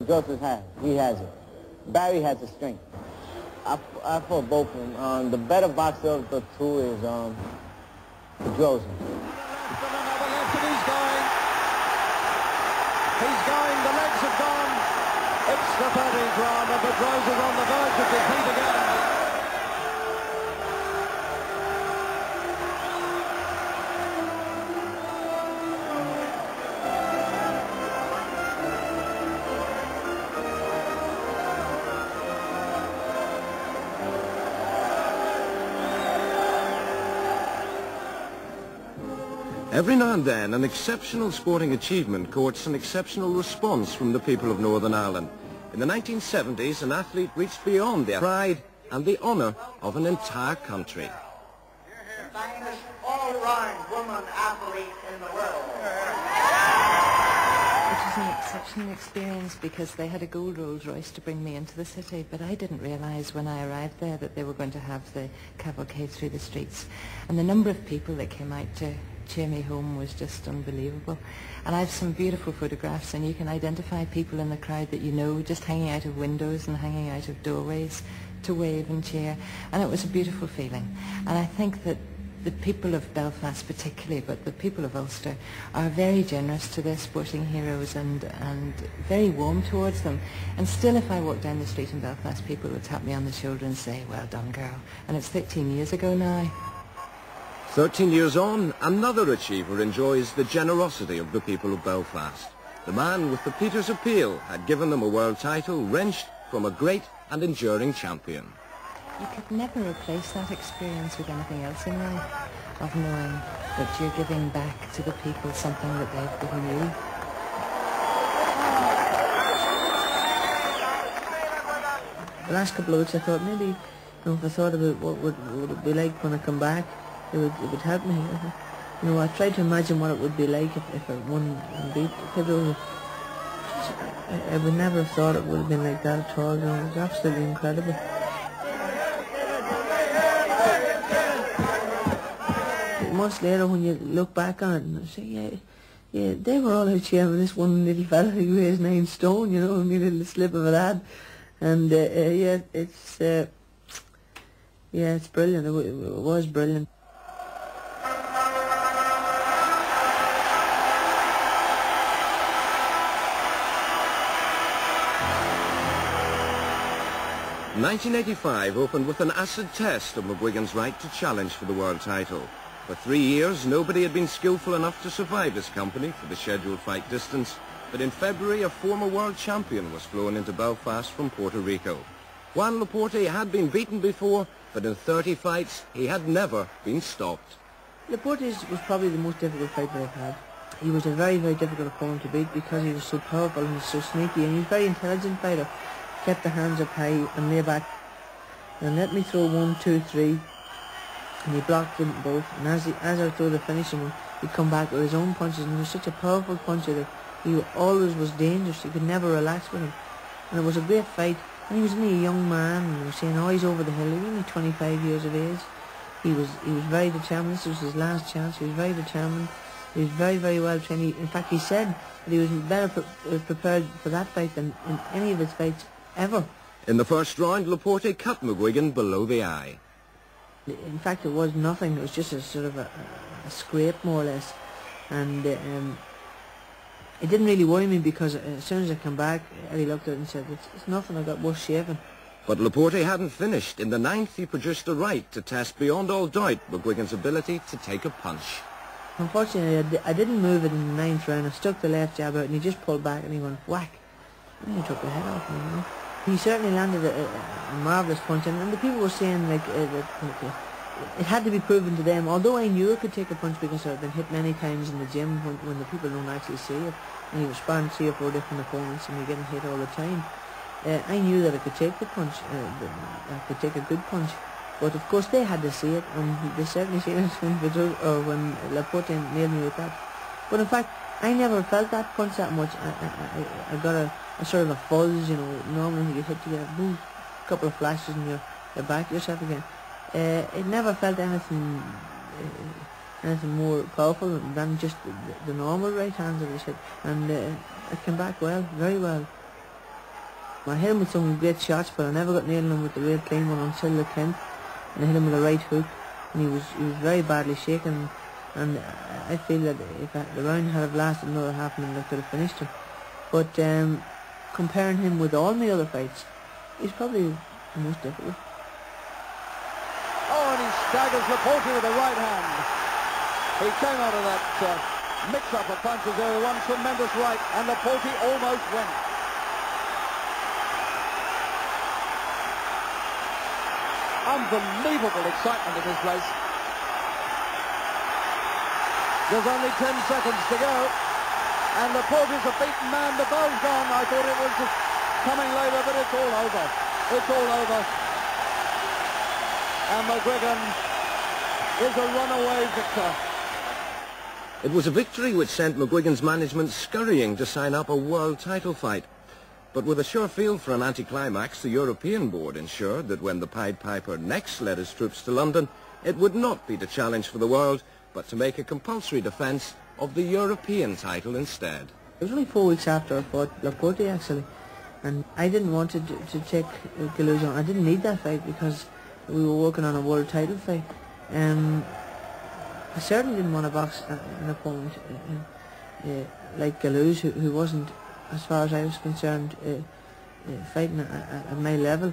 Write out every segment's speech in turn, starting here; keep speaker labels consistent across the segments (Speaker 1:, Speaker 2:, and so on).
Speaker 1: Joseph has. He has it. Barry has the strength. I fought both of them. The better boxer of the two is Joseph.
Speaker 2: He's going, the legs have gone. It's the 13th round, and Bedrose is on the verge of defeat again.
Speaker 3: Every now and then, an exceptional sporting achievement courts an exceptional response from the people of Northern Ireland. In the 1970s, an athlete reached beyond the pride and the honour of an entire country.
Speaker 4: The finest all-round woman athlete in the world.
Speaker 5: It was an exceptional experience because they had a gold Rolls Royce to bring me into the city, but I didn't realise when I arrived there that they were going to have the cavalcade through the streets. And the number of people that came out to cheer me home was just unbelievable. And I have some beautiful photographs, and you can identify people in the crowd that you know just hanging out of windows and hanging out of doorways to wave and cheer, and it was a beautiful feeling. And I think that the people of Belfast particularly, but the people of Ulster, are very generous to their sporting heroes and very warm towards them. And still, if I walk down the street in Belfast, people would tap me on the shoulder and say, "Well done, girl." And it's 13 years ago now.
Speaker 3: 13 years on, another achiever enjoys the generosity of the people of Belfast. The man with the Peters Appeal had given them a world title wrenched from a great and enduring champion.
Speaker 5: You could never replace that experience with anything else in life, of knowing that you're giving back to the people something that they've given you.
Speaker 6: The last couple of weeks I thought maybe, if I thought about what would it be like when I come back, it would help me. I tried to imagine what it would be like if I won and beat people. I would never have thought it would have been like that at all. It was absolutely incredible. Months later, when you look back on it and say, yeah, they were all out cheering this one little fella who weighs 9 stone, a little slip of a lad, and it's brilliant. It was brilliant.
Speaker 3: In 1985 opened with an acid test of McGuigan's right to challenge for the world title. For 3 years, nobody had been skillful enough to survive his company for the scheduled fight distance, but in February a former world champion was flown into Belfast from Puerto Rico. Juan Laporte had been beaten before, but in 30 fights he had never been stopped.
Speaker 6: Laporte was probably the most difficult fight that I've had. He was a very, very difficult opponent to beat because he was so powerful and he was so sneaky, and he was a very intelligent fighter. Kept the hands up high and lay back and let me throw 1, 2, 3, and he blocked them both, and as I throw the finishing one, he'd come back with his own punches, and he was such a powerful puncher that he always was dangerous. You could never relax with him, and it was a great fight. And he was only a young man, and they were saying, "Oh, he's over the hill." He was only 25 years of age. He was very determined. This was his last chance. He was very determined. He was very, very well trained. In fact, he said that he was better prepared for that fight than in any of his fights ever.
Speaker 3: In the first round, Laporte cut McGuigan below the eye.
Speaker 6: In fact, it was nothing. It was just a sort of a scrape, more or less. And it didn't really worry me because as soon as I came back, Eddie looked at it and said, it's nothing, I got worse shaving.
Speaker 3: But Laporte hadn't finished. In the 9th, he produced a right to test beyond all doubt McGuigan's ability to take a punch.
Speaker 6: Unfortunately, I didn't move it in the 9th round. I stuck the left jab out and he just pulled back and he went whack. And he took the head off me, He certainly landed a marvellous punch, and the people were saying that it had to be proven to them, although I knew I could take a punch because I've been hit many times in the gym when the people don't actually see it, and he was sparring 3 or 4 different opponents and you're getting hit all the time. I knew that I could take the punch, I could take a good punch, but of course they had to see it, and they certainly seen it when Laporte nailed me with that. But in fact, I never felt that punch that much. I got a sort of a fuzz, normally when you get hit you get a couple of flashes and you're back yourself again. It never felt anything more powerful than just the normal right hands that was hit, and it came back well, very well. I hit him with some great shots, but I never got nailed him with the real clean one until the 10th, and I hit him with a right hook, and he was very badly shaken, and I feel that if the round had have lasted another half minute, I could have finished him. But comparing him with all my other fights, he's probably the most difficult.
Speaker 2: Oh, and he staggers Laporte with the right hand. He came out of that mix-up of punches there with one tremendous right, and Laporte almost went. Unbelievable excitement in this place. There's only 10 seconds to go, and Laporte's a beaten man. The bell's gone. I thought it was just coming later, but it's all over. It's all over. And McGuigan is a runaway victor.
Speaker 3: It was a victory which sent McGuigan's management scurrying to sign up a world title fight. But with a sure feel for an anticlimax, the European board ensured that when the Pied Piper next led his troops to London, it would not be to challenge for the world, but to make a compulsory defence of the European title instead.
Speaker 6: It was only 4 weeks after I fought Laporte, actually, and I didn't want to take Galouz on. I didn't need that fight because we were working on a world title fight. I certainly didn't want to box an opponent like Galouz, who wasn't, as far as I was concerned, fighting at my level.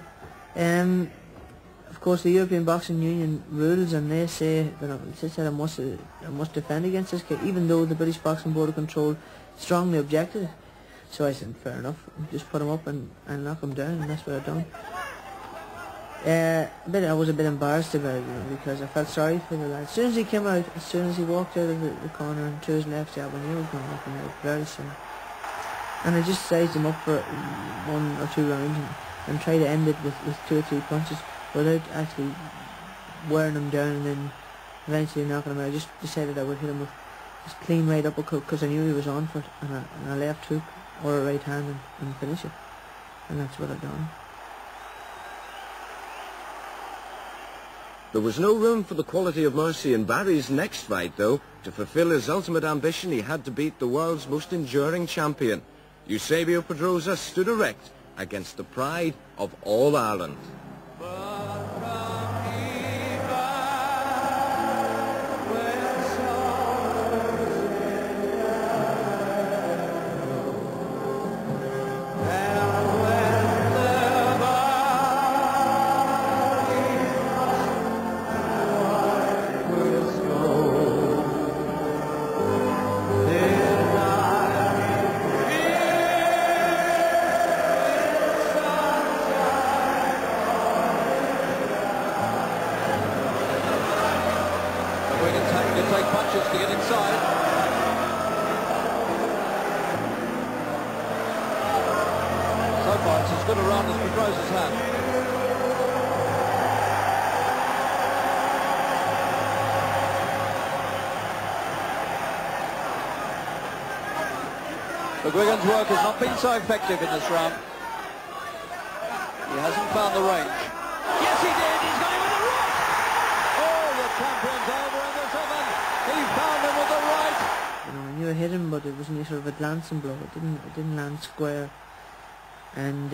Speaker 6: Of course, the European Boxing Union rules, and they say that I must defend against this kid, even though the British Boxing Board of Control strongly objected. So I said, fair enough, just put him up and knock him down, and that's what I've done. I was a bit embarrassed about it, because I felt sorry for the lad. As soon as he came out, as soon as he walked out of the corner and threw his left jab, I knew he was going to knock him out very soon. And I just sized him up for 1 or 2 rounds and tried to end it with 2 or 3 punches without actually wearing him down and then eventually knocking him out. I just decided I would hit him with this clean right uppercut because I knew he was on for it, and a left hook or a right hand and finish it. And that's what I've done.
Speaker 3: There was no room for the quality of mercy in Barry's next fight, though. To fulfill his ultimate ambition, he had to beat the world's most enduring champion. Eusebio Pedrosa stood erect against the pride of all Ireland.
Speaker 2: Take punches to get inside. So far it's as good a round as Pedrosa's had. McGuigan's work has not been so effective in this round. He hasn't found the range. Yes, he did. He's got him with the right. Oh, the champion's over in the 7th. He found him with the right.
Speaker 6: You know, I knew I hit him, but it was only sort of a glancing blow. It didn't land square. And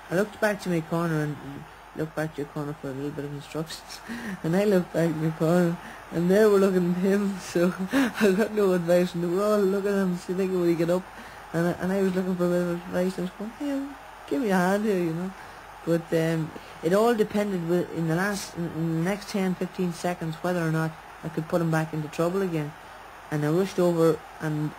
Speaker 6: I looked back to my corner and looked back to your corner for a little bit of instructions. And I looked back to my corner, and they were looking at him. So I got no advice, and they were all looking at him, thinking, will he get up? And I was looking for a bit of advice. I was going, hey, give me a hand here, you know. But it all depended in the next 10-15 seconds whether or not I could put him back into trouble again. And I rushed over and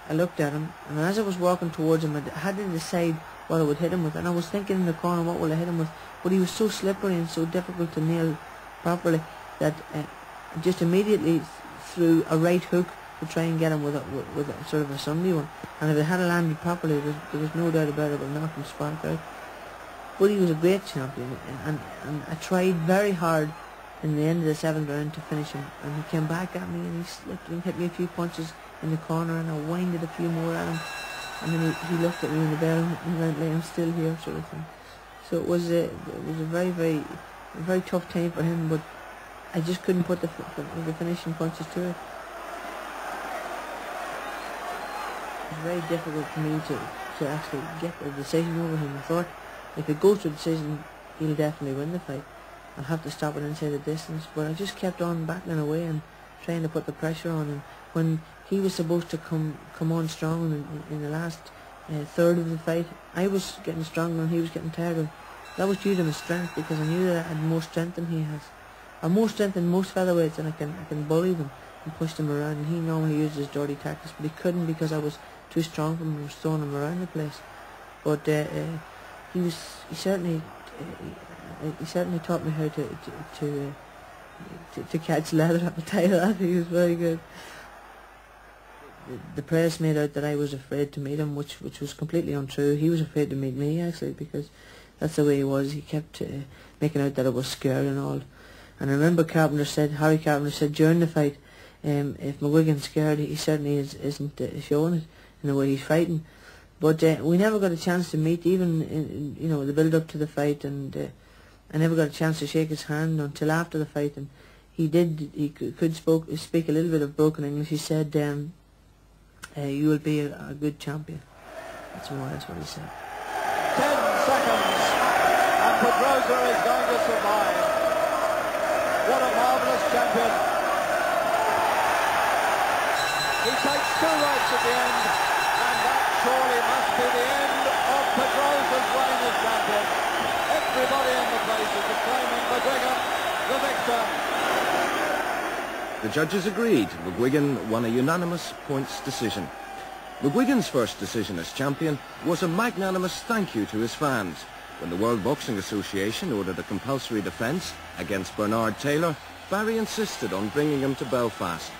Speaker 6: I looked at him, and as I was walking towards him, I had to decide what I would hit him with, and I was thinking in the corner, what will I hit him with? But he was so slippery and so difficult to nail properly that I just immediately threw a right hook to try and get him with a sort of a Sunday one. And if it had landed properly, there was no doubt about it, it would knock him spot out. But he was a great champion, and I tried very hard in the end of the 7th round to finish him, and he came back at me and he slipped and hit me a few punches in the corner, and I winded a few more at him, and then he looked at me in the bell and went, I'm still here, sort of thing. So it was a very, very tough time for him, but I just couldn't put the finishing punches to it. It was very difficult for me to to actually get a decision over him. I thought if it goes to a decision, he'll definitely win the fight. I'll have to stop it inside the distance. But I just kept on battling away and trying to put the pressure on him. When he was supposed to come on strong in the last third of the fight, I was getting stronger and he was getting tired. That was due to my strength, because I knew that I had more strength than he has. I have more strength than most featherweights, and I can bully them and push them around. And he normally uses dirty tactics, but he couldn't because I was too strong for him. I was throwing him around the place. But he certainly taught me how to catch leather. I'll tell you that. He was very good. The press made out that I was afraid to meet him, which was completely untrue. He was afraid to meet me, actually, because that's the way he was. He kept making out that I was scared and all. And I remember Harry Carpenter said during the fight, if McGuigan's scared, he certainly isn't showing it in the way he's fighting. But we never got a chance to meet, even in the build-up to the fight, and I never got a chance to shake his hand until after the fight. And he could speak a little bit of broken English. He said, "You will be a good champion." That's what he said.
Speaker 2: 10 seconds, and Pedrosa is going to survive. What a marvellous champion. He takes 2 rights at the end, and that surely must be the end of Pedrosa's reign as champion. Everybody in the place is acclaiming McGuigan the victor.
Speaker 3: The judges agreed. McGuigan won a unanimous points decision. McGuigan's first decision as champion was a magnanimous thank you to his fans. When the World Boxing Association ordered a compulsory defence against Bernard Taylor, Barry insisted on bringing him to Belfast.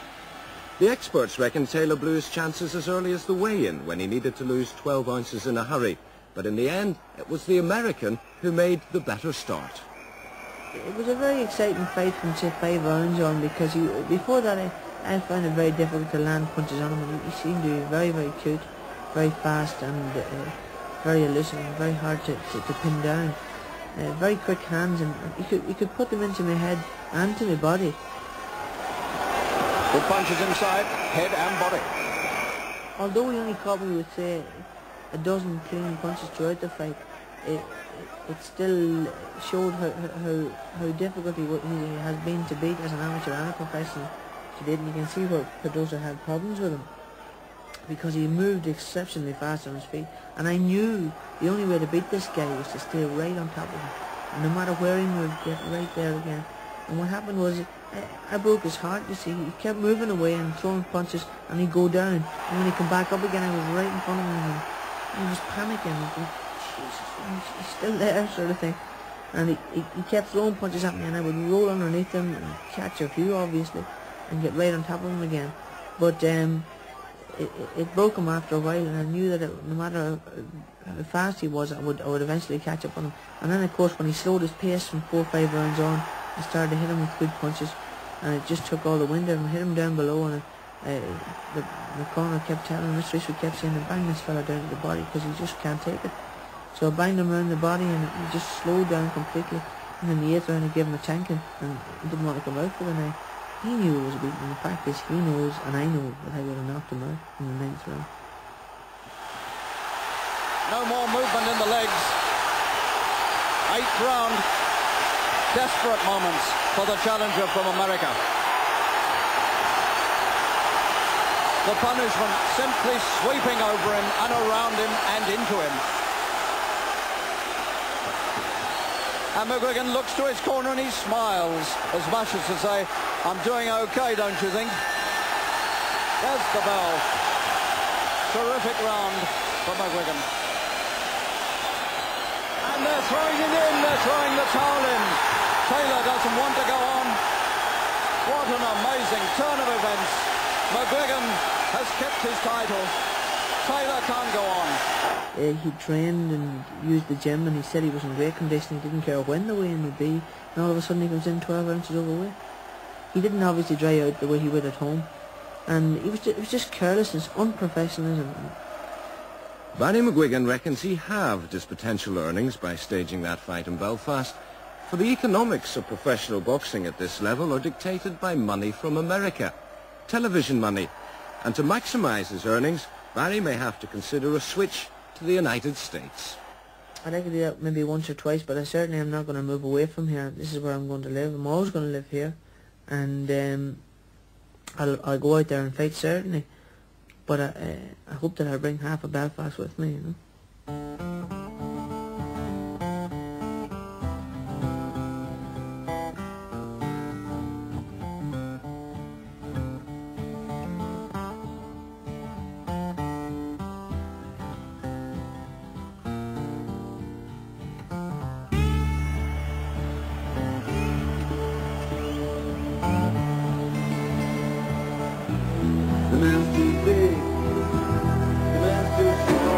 Speaker 3: The experts reckon Taylor blew his chances as early as the weigh-in, when he needed to lose 12 ounces in a hurry. But in the end, it was the American who made the better start.
Speaker 6: It was a very exciting fight from say 5 rounds on, because before that I found it very difficult to land punches on him, and he seemed to be very, very cute, very fast, and very elusive, and very hard to pin down. Very quick hands, and he could put them into my head and to my body.
Speaker 2: Good punches inside, head and body.
Speaker 6: Although he only caught me with say a dozen clean punches throughout the fight, it still showed how difficult he has been to beat as an amateur and a professional. And you can see where Pedrosa had problems with him, because he moved exceptionally fast on his feet, and I knew the only way to beat this guy was to stay right on top of him, and no matter where he moved, get right there again. And what happened was I broke his heart. You see, he kept moving away and throwing punches, and he'd go down, and when he come back up again, I was right in front of him, and he was panicking. Jesus, he's still there, sort of thing. And he kept throwing punches at me, and I would roll underneath him and catch a few, obviously, and get right on top of him again. But it broke him after a while, and I knew that no matter how fast he was, I would eventually catch up on him. And then, of course, when he slowed his pace from 4 or 5 rounds on, I started to hit him with good punches, and it just took all the wind out of him. I hit him down below, and the corner kept telling him, Mr. Eastwood kept saying, bang this fella down to the body, because he just can't take it. So I banged him around the body, and he just slowed down completely. And in the 8th round, I gave him a tanking, and he didn't want to come out for the night. He knew it was a beating. The fact is, he knows, and I know, that I would have knocked him out in the 9th round.
Speaker 2: No more movement in the legs. 8th round. Desperate moments for the challenger from America. The punishment simply sweeping over him and around him and into him. And McGuigan looks to his corner and he smiles, as much as to say, I'm doing okay, don't you think? There's the bell. Terrific round for McGuigan. And they're throwing it in, they're throwing the towel in. Taylor doesn't want to go on. What an amazing turn of events. McGuigan has kept his title. Taylor can't go on.
Speaker 6: He trained and used the gym, and he said he was in great condition. He didn't care when the weigh-in would be, and all of a sudden he comes in 12 ounces overweight. He didn't obviously dry out the way he would at home, and it was just carelessness, unprofessionalism.
Speaker 3: Barry McGuigan reckons he halved his potential earnings by staging that fight in Belfast, for the economics of professional boxing at this level are dictated by money from America, television money, and to maximise his earnings, Barry may have to consider a switch to the United States.
Speaker 6: I'd like to do that maybe once or twice, but I certainly am not going to move away from here. This is where I'm going to live. I'm always going to live here, and I'll go out there and fight, certainly. But I hope that I'll bring half of Belfast with me, you know.
Speaker 1: The man's too big. The man's too small.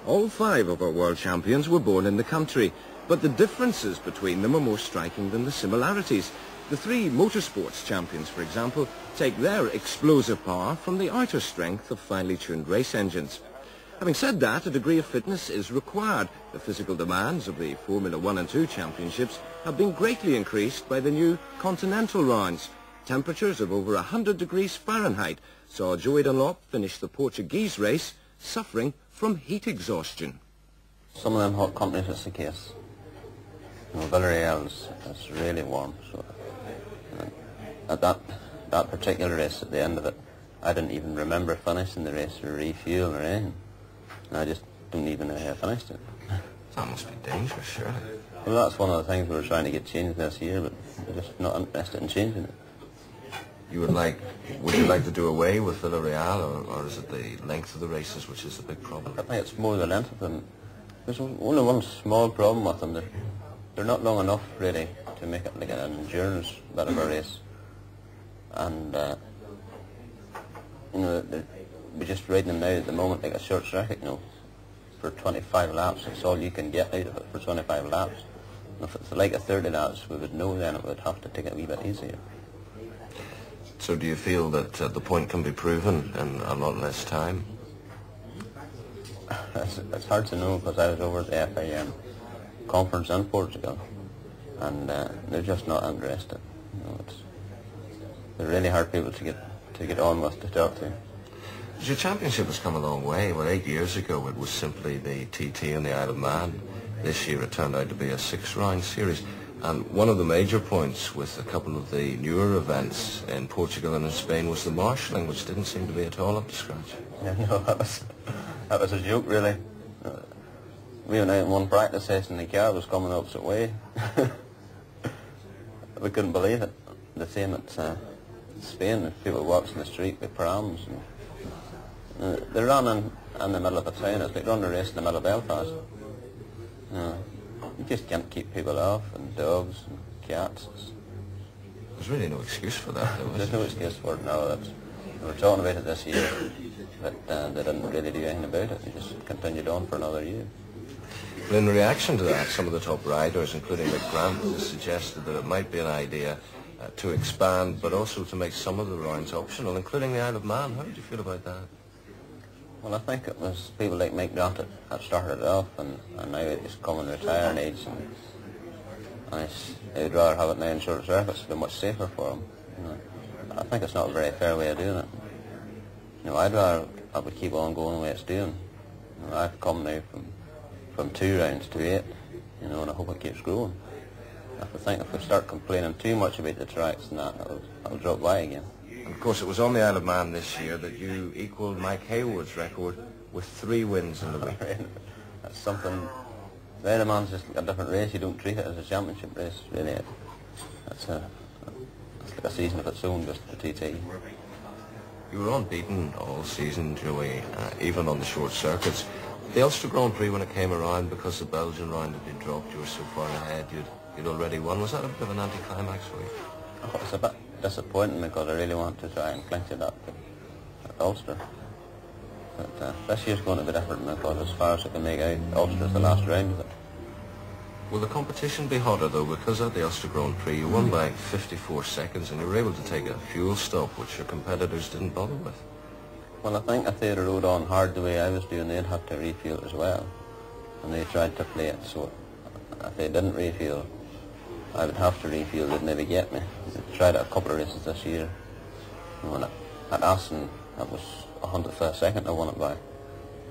Speaker 3: All 5 of our world champions were born in the country, but the differences between them are more striking than the similarities. The 3 motorsports champions, for example, take their explosive power from the outer strength of finely tuned race engines. Having said that, a degree of fitness is required. The physical demands of the Formula 1 and 2 championships have been greatly increased by the new continental rounds. Temperatures of over 100 degrees Fahrenheit saw Joey Dunlop finish the Portuguese race suffering from heat exhaustion.
Speaker 7: Some of them hot countries it's the case. You know, Villarreal is really warm, so at that particular race, at the end of it, I didn't even remember finishing the race or refuel or anything. I just don't even know how I finished it.
Speaker 3: That must be dangerous, surely.
Speaker 7: Well, that's one of the things we're trying to get changed this year, but we're just not interested in changing it.
Speaker 3: Would you like to do away with Villarreal, or is it the length of the races which is the big problem?
Speaker 7: I think it's more the length of them. There's only one small problem with them. They're not long enough, really, to make it like an endurance bit of a race. And, you know, we're just riding them now at the moment like a short circuit, you know, for 25 laps. It's all you can get out of it for 25 laps. And if it's like a 30 laps, we would know then it would have to take it a wee bit easier.
Speaker 3: So do you feel that the point can be proven in a lot less time?
Speaker 7: It's hard to know, because I was over at the FIM conference in Portugal, and they're just not interested. You know, they're really hard people to get on with, to talk to.
Speaker 3: Your championship has come a long way. Well, 8 years ago it was simply the TT and the Isle of Man. This year it turned out to be a 6-round series. And one of the major points with a couple of the newer events in Portugal and in Spain was the marshalling, which didn't seem to be at all up to scratch.
Speaker 7: Yeah, no, that was a joke, really. We went out in one practice session, the car was coming the opposite way. We couldn't believe it. The same at Spain, with people walking the street with prams. And, they ran in the middle of the town. It's like running a race in the middle of Belfast. You just can't keep people off, and dogs and cats.
Speaker 3: There's really no excuse for that, though,
Speaker 7: There's no excuse for it now. We were talking about it this year, but they didn't really do anything about it. They just continued on for another year.
Speaker 3: Well, in reaction to that, some of the top riders, including Mick Grant, has suggested that it might be an idea to expand, but also to make some of the rounds optional, including the Isle of Man. How did you feel about that?
Speaker 7: Well, I think it was people like Mike Grant that started it off, and now he's coming retiring age, and he'd rather have it now in short circuits. It'd be much safer for him. You know, I think it's not a very fair way of doing it. You know, I'd rather that would keep on going the way it's doing. You know, I've come now from 2 rounds to 8, you know, and I hope it keeps growing. I think if we start complaining too much about the tracks and that'll drop by again.
Speaker 3: And of course, it was on the Isle of Man this year that you equalled Mike Haywood's record with 3 wins in the week.
Speaker 7: That's something. The Isle of Man's just a different race. You don't treat it as a championship race, really. It's like a season of its own, just the TT.
Speaker 3: You were unbeaten all season, Joey, even on the short circuits. The Ulster Grand Prix, when it came around, because the Belgian round had been dropped, you were so far ahead, you'd already won. Was that a bit of an anticlimax for you?
Speaker 7: Oh, it's a bit disappointing because I really want to try and clinch it up at Ulster. But this year's going to be different because as far as I can make out, Ulster's the last round of it.
Speaker 3: Will the competition be hotter though, because at the Ulster Grand Prix you won by 54 seconds and you were able to take a fuel stop which your competitors didn't bother with?
Speaker 7: Well, I think if they'd rode on hard the way I was doing, they'd have to refuel as well. And they tried to play it, so if they didn't refuel, I would have to refuel. They'd maybe get me. They tried it a couple of races this year. You know, at Aston, that was 100th second I won it by.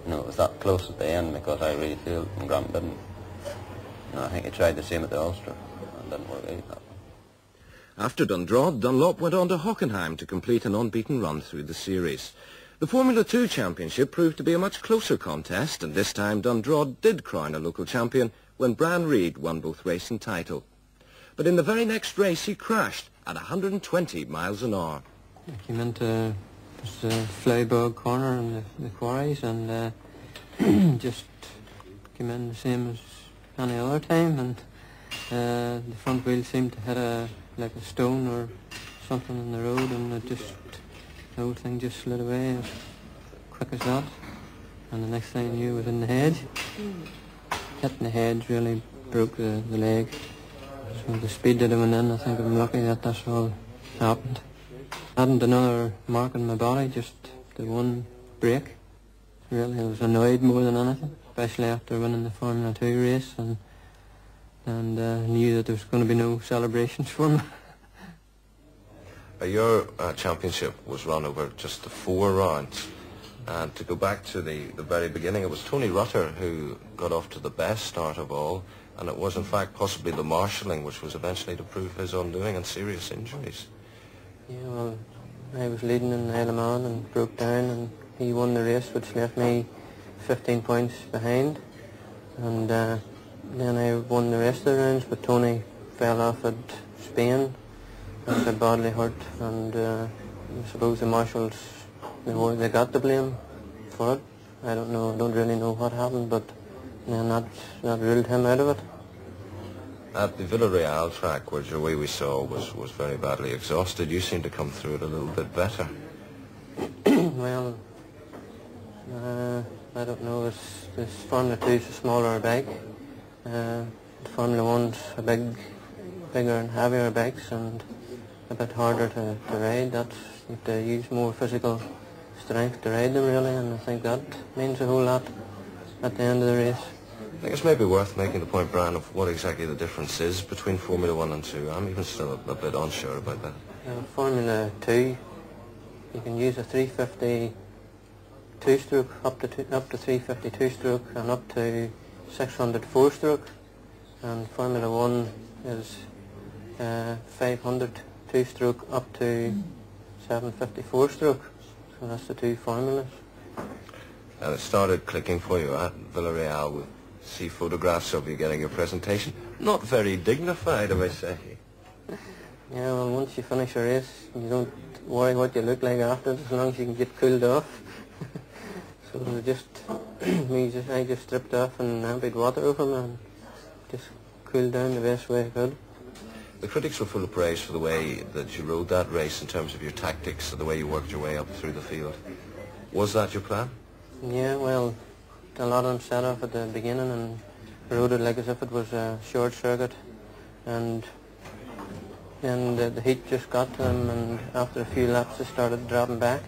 Speaker 7: You know, it was that close at the end because I refueled and Grant didn't. You know, I think he tried the same at the Ulster and didn't work out that way.
Speaker 3: After Dundrod, Dunlop went on to Hockenheim to complete an unbeaten run through the series. The Formula 2 Championship proved to be a much closer contest, and this time Dundrod did crown a local champion when Brian Reid won both race and title. But in the very next race he crashed at 120 miles an hour.
Speaker 8: I came into just a flybog corner in the quarries and just came in the same as any other time, and the front wheel seemed to hit like a stone or something in the road, and the whole thing just slid away as quick as that, and the next thing I knew was in the hedge. Hitting the hedge really broke the leg, so the speed that I went in, I think I'm lucky that that's all happened. I hadn't another mark on my body, just the one break. Really, I was annoyed more than anything, especially after winning the Formula 2 race, and knew that there was going to be no celebrations for me.
Speaker 3: Your championship was run over just the 4 rounds, and to go back to the very beginning, it was Tony Rutter who got off to the best start of all, and it was in fact possibly the marshalling which was eventually to prove his undoing and serious injuries.
Speaker 8: Yeah, well, I was leading in the Isle of Man and broke down, and he won the race, which left me 15 points behind, and then I won the rest of the rounds, but Tony fell off at Spain and got badly hurt, and I suppose the marshals, they got the blame for it. I don't really know what happened, but then that ruled him out of it.
Speaker 3: At the Villarreal track, where Joey we saw was very badly exhausted, you seemed to come through it a little bit better.
Speaker 8: Well, I don't know, this Formula 2 is a smaller bike. Formula 1's a bigger and heavier bikes and a bit harder to ride. You have to use more physical strength to ride them really, and I think that means a whole lot at the end of the race.
Speaker 3: I think it's maybe worth making the point, Brian, of what exactly the difference is between Formula 1 and 2. I'm even still a bit unsure about that.
Speaker 8: Formula 2, you can use a 350 two-stroke, up to 350 two-stroke and up to 600 four-stroke, and Formula 1 is 500 two-stroke up to 750 four-stroke. So that's the 2 formulas.
Speaker 3: And it started clicking for you at Villarreal. We see photographs of you getting your presentation. Not very dignified, I may say.
Speaker 8: Yeah, well, once you finish a race, you don't worry what you look like after, as long as you can get cooled off. So I just stripped off and emptied water over me and just cooled down the best way I could.
Speaker 3: The critics were full of praise for the way that you rode that race in terms of your tactics and the way you worked your way up through the field. Was that your plan?
Speaker 8: Yeah, well, a lot of them set off at the beginning and rode it like as if it was a short circuit, and then the heat just got to them, and after a few laps they started dropping back.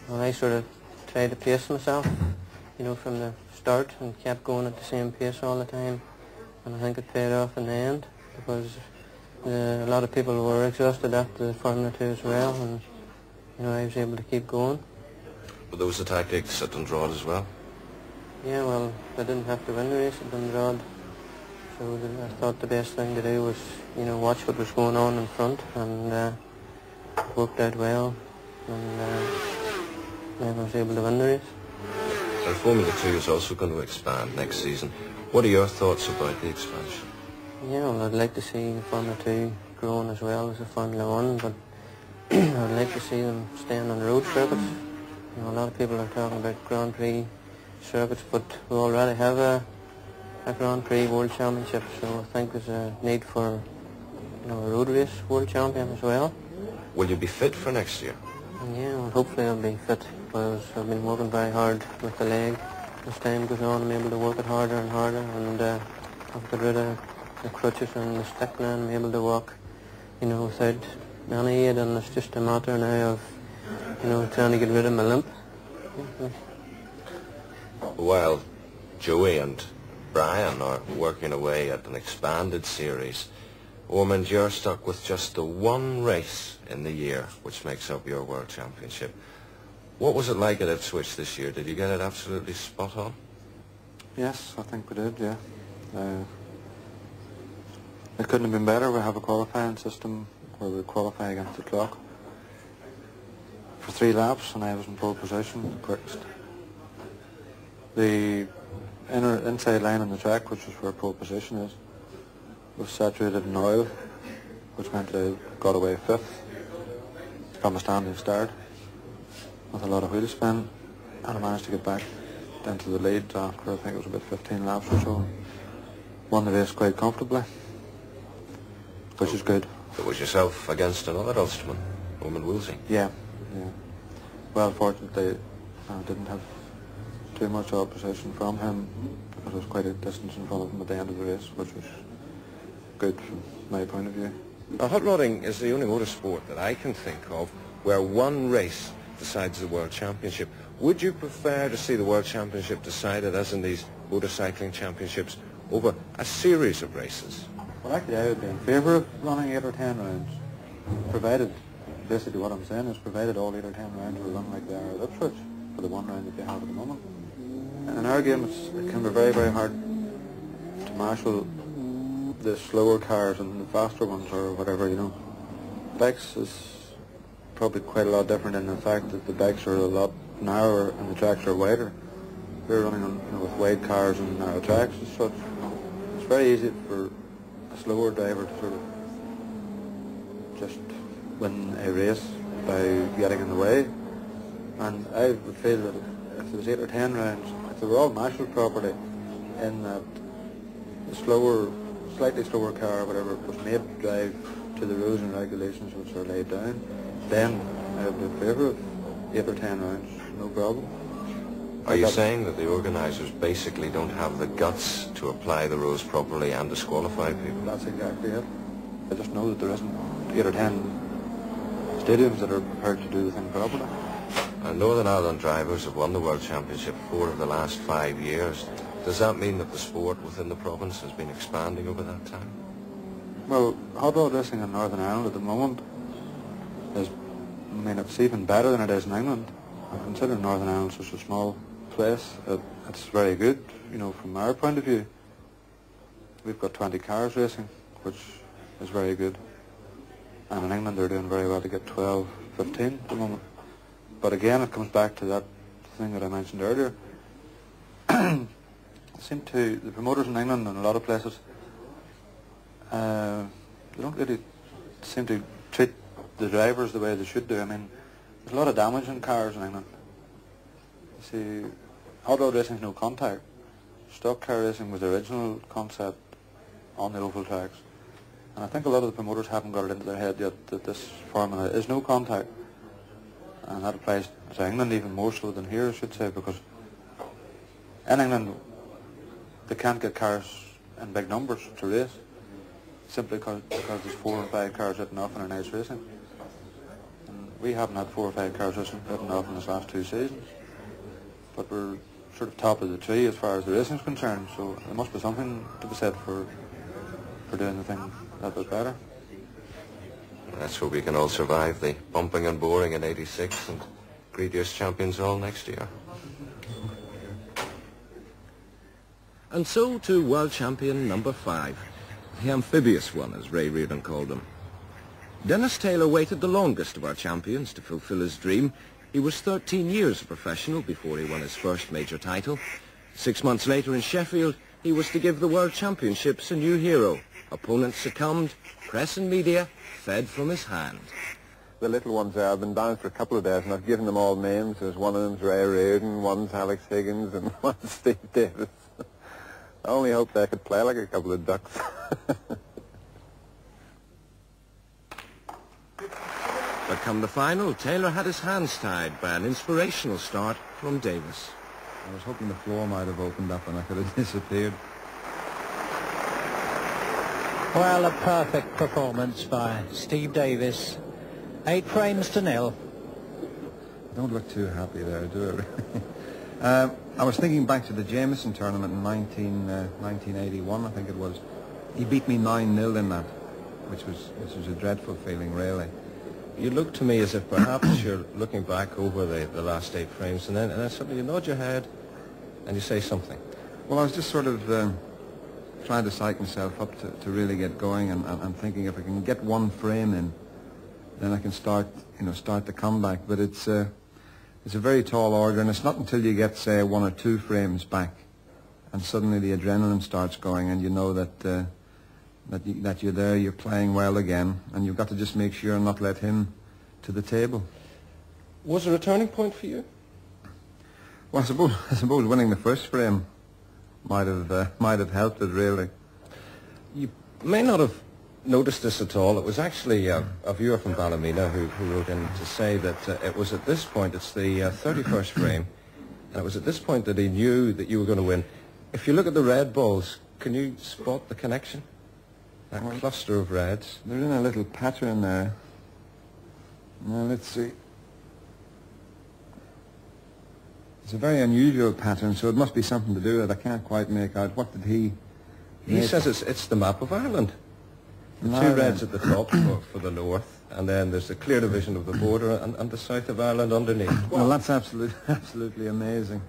Speaker 8: And I sort of tried to pace myself, from the start, and kept going at the same pace all the time, and I think it paid off in the end, because a lot of people were exhausted after the Formula 2 as well, and I was able to keep going.
Speaker 3: Were those the tactics at Dundrod as well?
Speaker 8: Yeah, well, they didn't have to win the race at Dundrod, so I thought the best thing to do was, you know, watch what was going on in front, and it worked out well, and then I was able to win the race.
Speaker 3: And Formula 2 is also going to expand next season. What are your thoughts about the expansion?
Speaker 8: Yeah, well, I'd like to see Formula 2 growing as well as the Formula 1, but I'd like to see them staying on road circuits. You know, a lot of people are talking about Grand Prix circuits, but we already have a Grand Prix World Championship, so I think there's a need for, you know, a road race World Champion as well.
Speaker 3: Will you be fit for next year?
Speaker 8: Yeah, well, hopefully I'll be fit, because I've been working very hard with the leg. As time goes on, I'm able to work it harder and harder, and I've got rid of the crutches and the stick now, and I'm able to walk, you know, without any aid, and it's just a matter now of, you know, trying to get rid of my limp.
Speaker 3: While Joey and Brian are working away at an expanded series, Ormond, you're stuck with just the one race in the year which makes up your World Championship. What was it like at Ipswich this year? Did you get it absolutely spot on?
Speaker 9: Yes, I think we did, yeah. It couldn't have been better. We have a qualifying system where we qualify against the clock for 3 laps, and I was in pole position, the quickest. The inside line on the track, which is where pole position is, was saturated in oil, which meant that I got away 5th from a standing start with a lot of wheel spin, and I managed to get back into the lead after, I think it was about 15 laps or so. Won the race quite comfortably, which is good.
Speaker 3: It was yourself against another Ulsterman, Ormond Woolsey.
Speaker 9: Yeah. Well, fortunately, I didn't have too much opposition from him, because there was quite a distance in front of him at the end of the race, which was good from my point of view.
Speaker 3: Now, hot rodding is the only motorsport that I can think of where one race decides the World Championship. Would you prefer to see the World Championship decided, as in these motorcycling championships, over a series of races?
Speaker 9: Well, actually, I would be in favour of running 8 or 10 rounds, provided, basically what I'm saying is, provided all 8 or 10 rounds were run like they are at Ipswich, for the one round that they have at the moment. In our game, it can be very, very hard to marshal the slower cars and the faster ones, or whatever, you know. Bikes is probably quite a lot different in the fact that the bikes are a lot narrower and the tracks are wider. We're running on, you know, with wide cars and narrow tracks and such. It's very easy for a slower driver to sort of just win a race by getting in the way. And I would feel that if there was 8 or 10 rounds, if they were all marshalled properly, in that the slower, slightly slower car, whatever, was made to drive to the rules and regulations which are laid down, then I would be in favour of 8 or 10 rounds, no problem.
Speaker 3: Are you saying that the organisers basically don't have the guts to apply the rules properly and disqualify people?
Speaker 9: That's exactly it. I just know that there isn't 8 or 10 stadiums that are prepared to do the thing properly.
Speaker 3: And Northern Ireland drivers have won the World Championship 4 of the last 5 years. Does that mean that the sport within the province has been expanding over that time?
Speaker 9: Well, hot rod racing in Northern Ireland at the moment is, I mean, it's even better than it is in England. I consider Northern Ireland such a small place. It's very good, you know, from our point of view. We've got 20 cars racing, which is very good. And in England they're doing very well to get 12, 15 at the moment. But again, it comes back to that thing that I mentioned earlier. The promoters in England and a lot of places, they don't really seem to treat the drivers the way they should do. I mean, there's a lot of damage in cars in England. You see, hot rod racing is no contact. Stock car racing was the original concept on the oval tracks. And I think a lot of the promoters haven't got it into their head yet that this formula is no contact. And that applies to England even more so than here, I should say, because in England they can't get cars in big numbers to race, simply because there's 4 or 5 cars hitting off in a night's racing. And we haven't had 4 or 5 cars hitting off in this last 2 seasons. But we're sort of top of the tree as far as the racing is concerned, so there must be something to be said for doing the thing that was better.
Speaker 3: Let's hope we can all survive the bumping and boring in '86 and previous champions all next year. And so to world champion number 5, the amphibious one, as Ray Reardon called them. Dennis Taylor waited the longest of our champions to fulfill his dream. He was 13 years a professional before he won his first major title. 6 months later in Sheffield, he was to give the World Championships a new hero. Opponents succumbed, press and media fed from his hand.
Speaker 9: The little ones there, I've been down for a couple of days and I've given them all names. There's one of them's Ray Reardon, one's Alex Higgins and one's Steve Davis. I only hope they could play like a couple of ducks.
Speaker 3: But come the final, Taylor had his hands tied by an inspirational start from Davis.
Speaker 9: I was hoping the floor might have opened up and I could have disappeared.
Speaker 2: Well, a perfect performance by Steve Davis. 8 frames to 0.
Speaker 9: I don't look too happy there, do I? I was thinking back to the Jameson tournament in 1981, I think it was. He beat me 9-0 in that, which was a dreadful feeling, really.
Speaker 3: You look to me as if perhaps you're looking back over the last 8 frames and then suddenly you nod your head and you say something.
Speaker 9: Well, I was just sort of trying to psych myself up to really get going and thinking if I can get 1 frame in, then I can start the comeback. But it's a very tall order, and it's not until you get, say, 1 or 2 frames back and suddenly the adrenaline starts going and you know that you're there, you're playing well again, and you've got to just make sure and not let him to the table.
Speaker 3: Was there a turning point for you?
Speaker 9: Well, I suppose winning the first frame might have helped it, really.
Speaker 3: You may not have noticed this at all. It was actually a viewer from Ballymena who wrote in to say that it was at this point, it's the 31st frame, and it was at this point that he knew that you were going to win. If you look at the red balls, can you spot the connection? That cluster of reds.
Speaker 9: They're in a little pattern there. Now, let's see. It's a very unusual pattern, so it must be something to do with it. I can't quite make out. What did he...
Speaker 3: He says it's the map of Ireland. The 2 reds at the top for the north, and then there's the clear division of the border and the south of Ireland underneath.
Speaker 9: Well, that's absolutely amazing.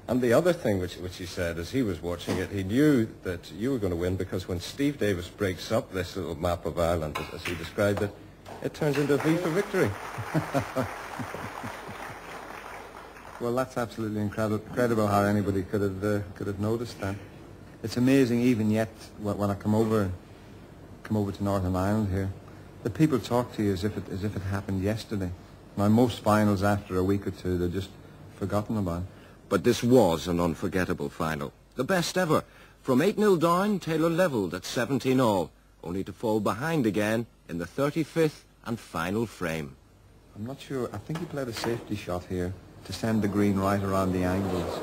Speaker 3: And the other thing which he said as he was watching it, he knew that you were going to win because when Steve Davis breaks up this little map of Ireland, as he described it, it turns into a V for victory.
Speaker 9: Well, that's absolutely incredible how anybody could have noticed that. It's amazing even yet when I come over to Northern Ireland here, the people talk to you as if it happened yesterday. Now, most finals after a week or two, they're just forgotten about.
Speaker 3: But this was an unforgettable final. The best ever. From 8-0 down, Taylor levelled at 17 all, only to fall behind again in the 35th and final frame.
Speaker 9: I'm not sure. I think he played a safety shot here to send the green right around the angles.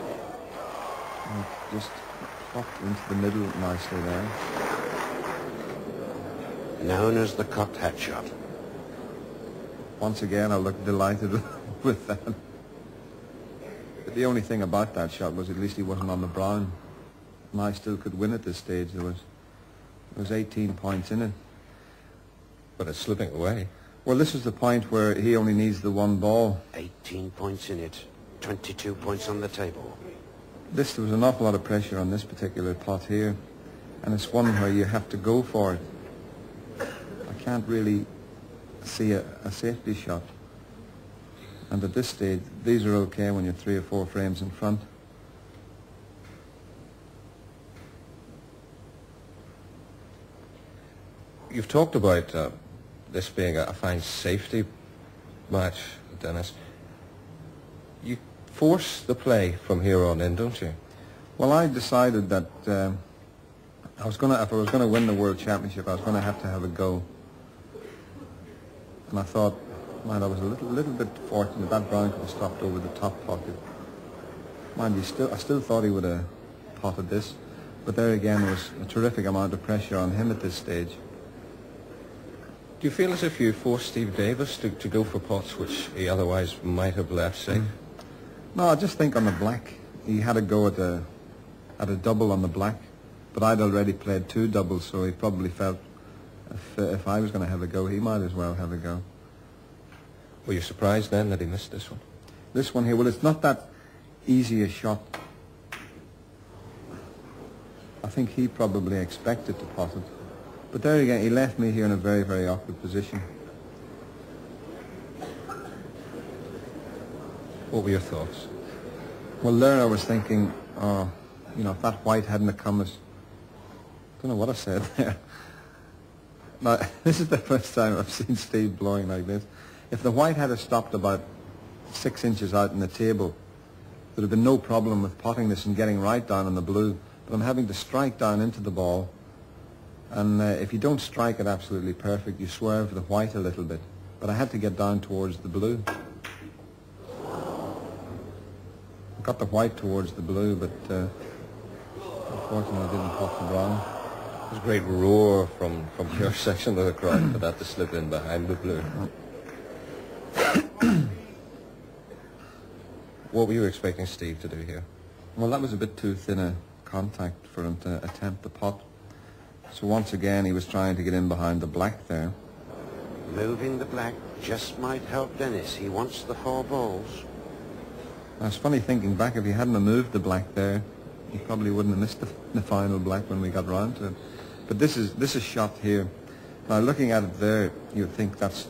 Speaker 9: And just popped into the middle nicely there.
Speaker 10: Known as the cocked hat shot.
Speaker 9: Once again, I looked delighted with that. But the only thing about that shot was at least he wasn't on the brown. And I still could win at this stage. There was 18 points in it.
Speaker 3: But it's slipping away.
Speaker 9: Well, this is the point where he only needs the 1 ball.
Speaker 10: 18 points in it. 22 points on the table.
Speaker 9: There was an awful lot of pressure on this particular pot here. And it's one where you have to go for it. I can't really see a safety shot. And at this stage, these are okay when you're 3 or 4 frames in front.
Speaker 3: You've talked about this being a fine safety match, Dennis. You force the play from here on in, don't you?
Speaker 9: Well, I decided that if I was going to win the World Championship, I was going to have a go. And I thought, man, I was a little bit fortunate. That brown could have stopped over the top pocket. Mind you, I still thought he would have potted this. But there again, there was a terrific amount of pressure on him at this stage.
Speaker 3: Do you feel as if you forced Steve Davis to go for pots which he otherwise might have left safe?
Speaker 9: No, I just think on the black, he had a go at a double on the black. But I'd already played 2 doubles, so he probably felt if I was going to have a go, he might as well have a go.
Speaker 3: Were you surprised then that he missed this one?
Speaker 9: This one here, well, it's not that easy a shot. I think he probably expected to pot it. But there again, he left me here in a very, very awkward position.
Speaker 3: What were your thoughts?
Speaker 9: Well, there I was thinking, you know, if that white hadn't have come as... I don't know what I said there. Now, this is the first time I've seen Steve blowing like this. If the white had have stopped about 6 inches out on the table, there'd have been no problem with potting this and getting right down on the blue. But I'm having to strike down into the ball, and if you don't strike it absolutely perfect, you swerve the white a little bit. But I had to get down towards the blue. I got the white towards the blue, but unfortunately I didn't pot the brown.
Speaker 3: There's a great roar from your section of the crowd for that to slip in behind the blue. What were you expecting Steve to do here?
Speaker 9: Well, that was a bit too thin a contact for him to attempt the pot. So once again he was trying to get in behind the black there.
Speaker 10: Moving the black just might help Dennis. He wants the 4 balls.
Speaker 9: I was funny thinking back, if he hadn't have moved the black there, he probably wouldn't have missed the final black when we got round to it. But this is shot here. Now looking at it there, you'd think that's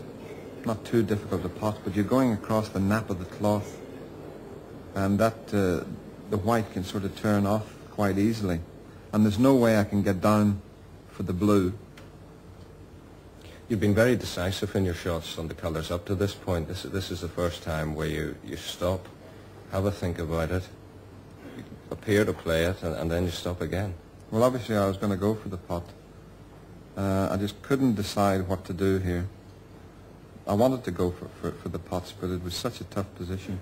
Speaker 9: not too difficult to pot, but you're going across the nap of the cloth, and that the white can sort of turn off quite easily. And there's no way I can get down for the blue.
Speaker 3: You've been very decisive in your shots on the colours up to this point. This is the first time where you stop, have a think about it, appear to play it, and then you stop again.
Speaker 9: Well, obviously I was going to go for the pot. I just couldn't decide what to do here. I wanted to go for the pots, but it was such a tough position.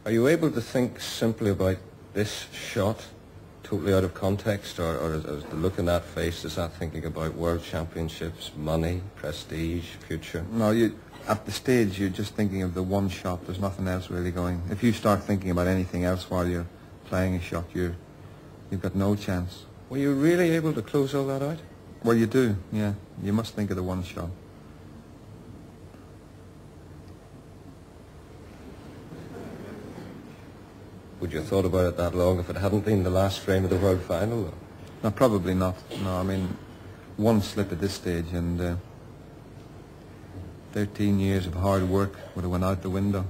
Speaker 3: Are you able to think simply about this shot, totally out of context, or is the look in that face, is that thinking about world championships, money, prestige, future?
Speaker 9: No, at the stage you're just thinking of the one shot. There's nothing else really going. If you start thinking about anything else while you're playing a shot, you've got no chance.
Speaker 3: Were you really able to close all that out?
Speaker 9: Well, you do, yeah. You must think of the one shot.
Speaker 3: Would you have thought about it that long if it hadn't been the last frame of the World Final, though?
Speaker 9: No, probably not. No, I mean, one slip at this stage, and 13 years of hard work would have went out the window.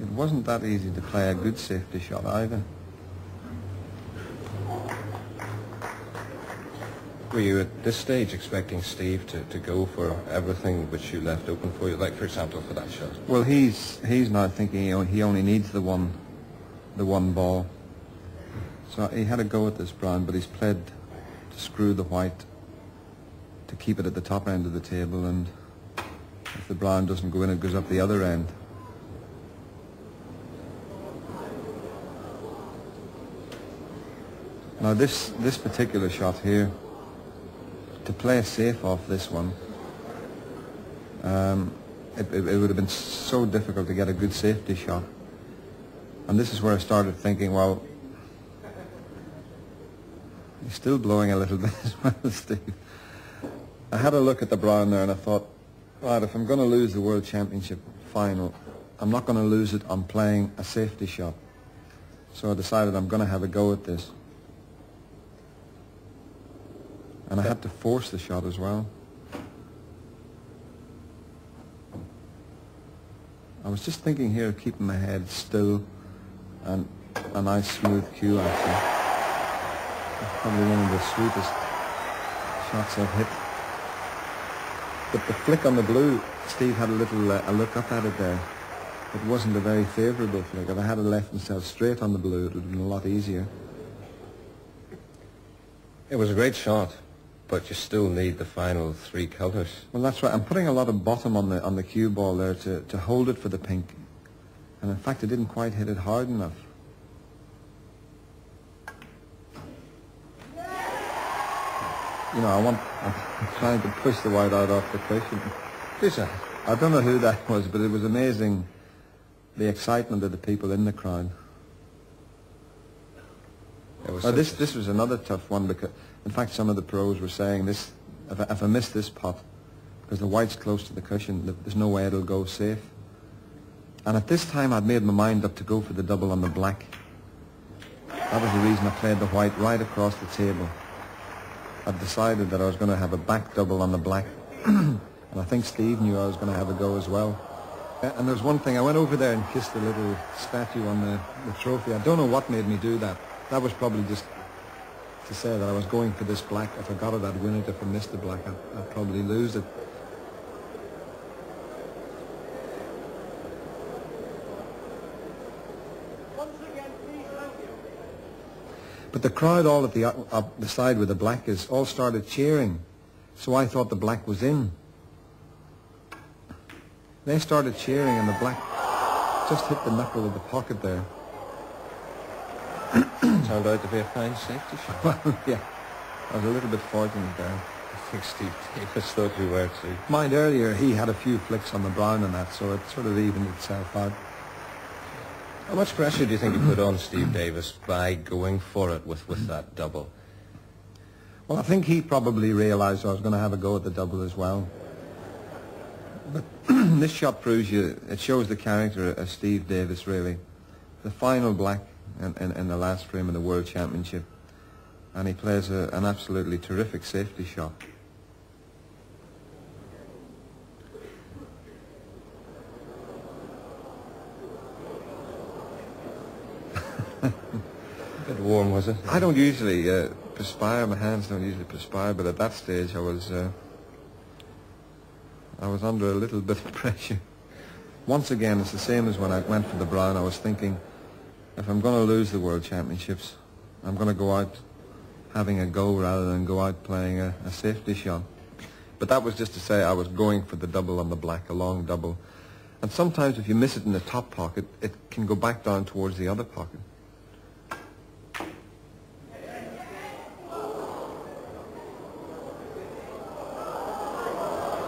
Speaker 9: It wasn't that easy to play a good safety shot either.
Speaker 3: Were you at this stage expecting Steve to go for everything which you left open for you, like for example for that shot?
Speaker 9: Well, he's now thinking he only needs the one ball. So he had a go at this brown, but he's played to screw the white to keep it at the top end of the table, and if the brown doesn't go in, it goes up the other end. Now this particular shot here, to play a safe off this one, it would have been so difficult to get a good safety shot. And this is where I started thinking, well, he's still blowing a little bit as well, Steve. I had a look at the brown there and I thought, right, if I'm going to lose the World Championship final, I'm not going to lose it on playing a safety shot. So I decided I'm going to have a go at this. And I had to force the shot as well. I was just thinking here of keeping my head still and a nice smooth cue actually. It's probably one of the sweetest shots I've hit. But the flick on the blue, Steve had a look up at it there. It wasn't a very favourable flick. If I had left himself straight on the blue, it would have been a lot easier.
Speaker 3: It was a great shot, but you still need the final 3 colours.
Speaker 9: Well, that's right. I'm putting a lot of bottom on the cue ball there to hold it for the pink. And in fact, I didn't quite hit it hard enough. You know, I'm trying to push the white out off the cushion. I don't know who that was, but it was amazing, the excitement of the people in the crowd. This was another tough one, because in fact some of the pros were saying this,
Speaker 11: if I miss this pot, because the white's close to the cushion, there's no way it'll go safe. And at this time I'd made my mind up to go for the double on the black. That was the reason I played the white right across the table. I'd decided that I was going to have a back double on the black. And I think Steve knew I was going to have a go as well. And there's one thing, I went over there and kissed the little statue on the trophy. I don't know what made me do that. That was probably just to say that I was going for this black. If I got it, I'd win it. If I missed the black, I'd probably lose it. But the crowd all at the side where the black is all started cheering. So I thought the black was in. They started cheering and the black just hit the knuckle of the pocket there.
Speaker 3: Turned out to be a fine safety shot.
Speaker 11: Well, yeah, I was a little bit fortunate there.
Speaker 3: I think Steve Davis thought you were too.
Speaker 11: Mind earlier, he had a few flicks on the brown and that, so it sort of evened itself out.
Speaker 3: How much pressure do you think you put on Steve Davis by going for it with that double?
Speaker 11: Well, I think he probably realised I was going to have a go at the double as well. But this shot proves you, it shows the character of Steve Davis, really. The final black in the last frame of the World Championship. And he plays an absolutely terrific safety shot.
Speaker 3: A bit warm, was it?
Speaker 11: I don't usually perspire. My hands don't usually perspire, but at that stage I was under a little bit of pressure. Once again, it's the same as when I went for the brown. I was thinking, if I'm going to lose the World Championships, I'm going to go out having a go rather than go out playing a safety shot. But that was just to say I was going for the double on the black, a long double. And sometimes if you miss it in the top pocket, it can go back down towards the other pocket.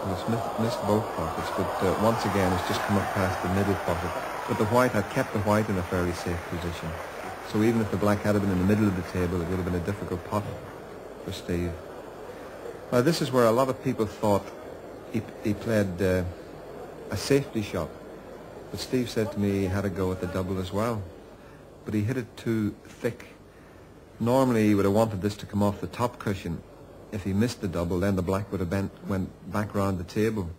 Speaker 11: It's missed both pockets, but once again it's just come up past the middle pocket. But the white had kept the white in a fairly safe position. So even if the black had been in the middle of the table, it would have been a difficult pot for Steve. Now this is where a lot of people thought he played a safety shot. But Steve said to me he had a go at the double as well. But he hit it too thick. Normally he would have wanted this to come off the top cushion. If he missed the double, then the black would have went back round the table.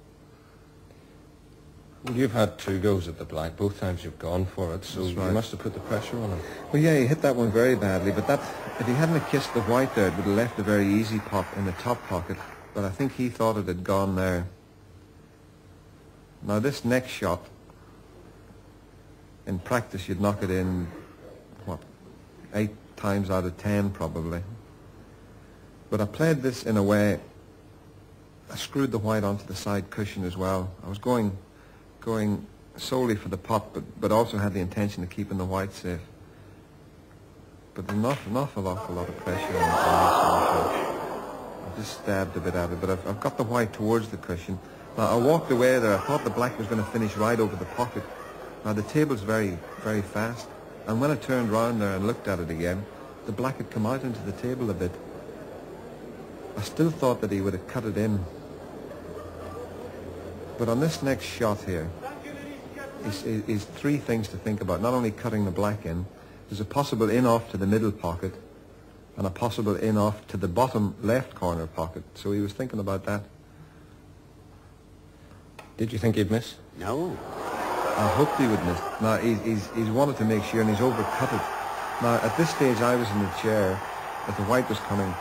Speaker 3: Well, you've had two goes at the black. Both times you've gone for it, so you must have put the pressure on him.
Speaker 11: Well, yeah, he hit that one very badly, but that, if he hadn't have kissed the white there, it would have left a very easy pot in the top pocket. But I think he thought it had gone there. Now this next shot, in practice you'd knock it in, what, 8 times out of 10 probably. But I played this in a way, I screwed the white onto the side cushion as well. I was going solely for the pot, but also had the intention of keeping the white safe. But an awful lot of pressure on this shot. I just stabbed a bit at it, but I've got the white towards the cushion. Now I walked away there, I thought the black was going to finish right over the pocket. Now the table's very, very fast, and when I turned round there and looked at it again, the black had come out into the table a bit. I still thought that he would have cut it in. But on this next shot here, is 3 things to think about. Not only cutting the black in, there's a possible in-off to the middle pocket and a possible in-off to the bottom left corner pocket. So he was thinking about that.
Speaker 3: Did you think he'd miss?
Speaker 10: No.
Speaker 11: I hoped he would miss. Now, he's wanted to make sure, and he's overcut it. Now, at this stage, I was in the chair, but the white was coming,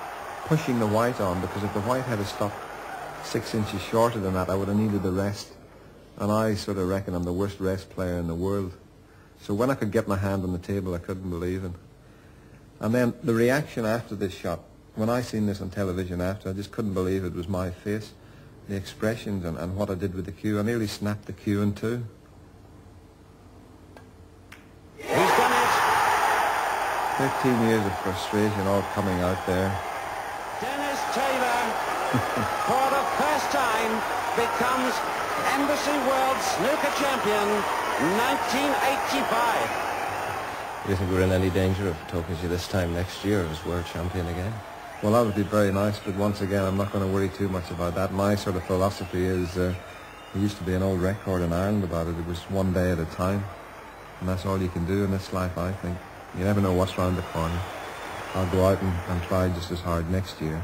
Speaker 11: pushing the white on, because if the white had stopped 6 inches shorter than that, I would have needed the rest. And I sort of reckon I'm the worst rest player in the world. So when I could get my hand on the table, I couldn't believe it. And then the reaction after this shot, when I seen this on television after, I just couldn't believe it was my face. The expressions and what I did with the cue. I nearly snapped the cue in two.
Speaker 10: He's done it.
Speaker 11: 15 years of frustration all coming out there.
Speaker 10: Dennis Taylor, for the first time, becomes Embassy World Snooker Champion 1985.
Speaker 3: Do you think we're in any danger of talking to you this time next year as world champion again?
Speaker 11: Well, that would be very nice, but once again, I'm not going to worry too much about that. My sort of philosophy is, there used to be an old record in Ireland about it. It was one day at a time, and that's all you can do in this life, I think. You never know what's round the corner. I'll go out and try just as hard next year,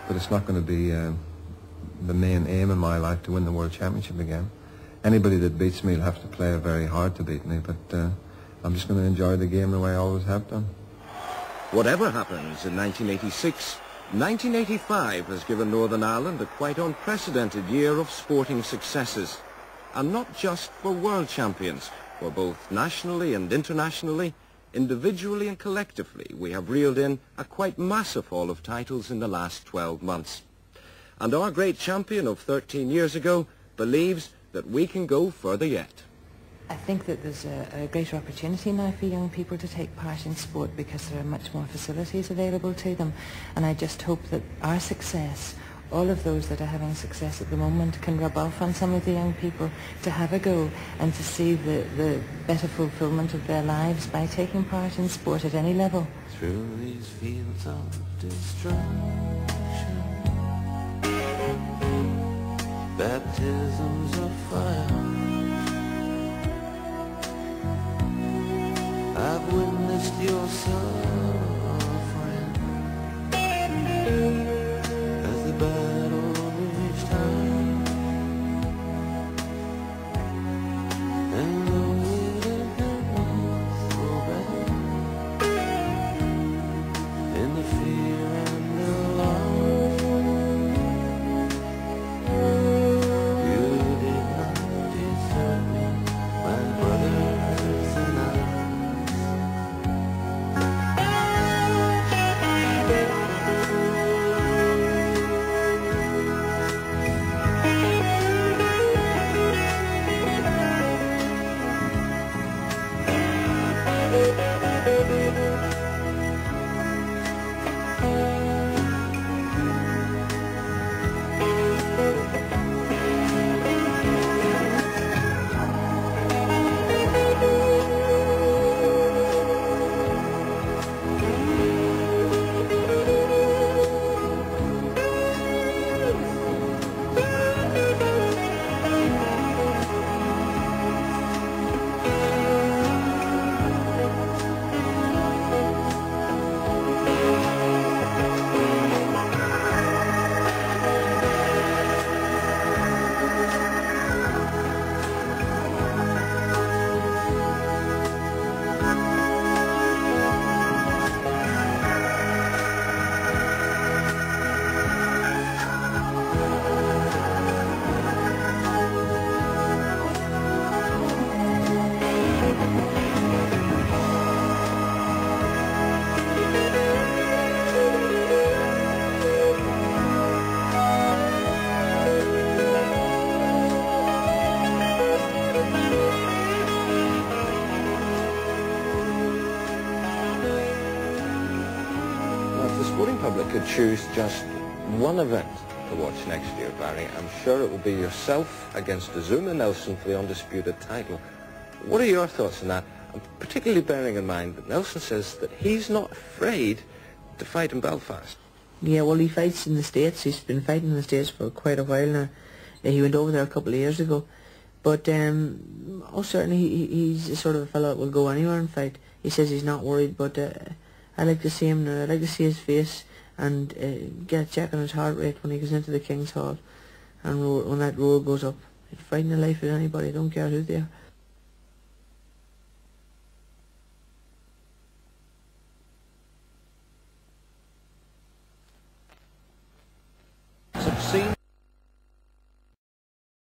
Speaker 11: but it's not going to be the main aim in my life to win the World Championship again. Anybody that beats me will have to play very hard to beat me, but I'm just going to enjoy the game the way I always have done.
Speaker 3: Whatever happens in 1986, 1985 has given Northern Ireland a quite unprecedented year of sporting successes. And not just for world champions, for both nationally and internationally, individually and collectively, we have reeled in a quite massive haul of titles in the last 12 months. And our great champion of 13 years ago believes that we can go further yet.
Speaker 5: I think that there's a greater opportunity now for young people to take part in sport because there are much more facilities available to them, and I just hope that our success, all of those that are having success at the moment, can rub off on some of the young people to have a go and to see the better fulfilment of their lives by taking part in sport at any level.
Speaker 10: Through these fields of destruction, baptisms of fire, I've witnessed your suffering as the battle reached high, and though it didn't happen so bad, in the fear and the loss, you did not desert me, my brothers and I.
Speaker 3: Could choose just one event to watch next year, Barry, I'm sure it will be yourself against Azumah Nelson for the undisputed title. What are your thoughts on that? And particularly bearing in mind that Nelson says that he's not afraid to fight in Belfast.
Speaker 6: Yeah, well, he fights in the States. He's been fighting in the States for quite a while now. He went over there a couple of years ago. But certainly he's the sort of a fellow that will go anywhere and fight. He says he's not worried, but I like to see him now. I like to see his face and get a check on his heart rate when he goes into the King's Hall, and when that roar goes up. He's fighting the life of anybody, I don't care who they are.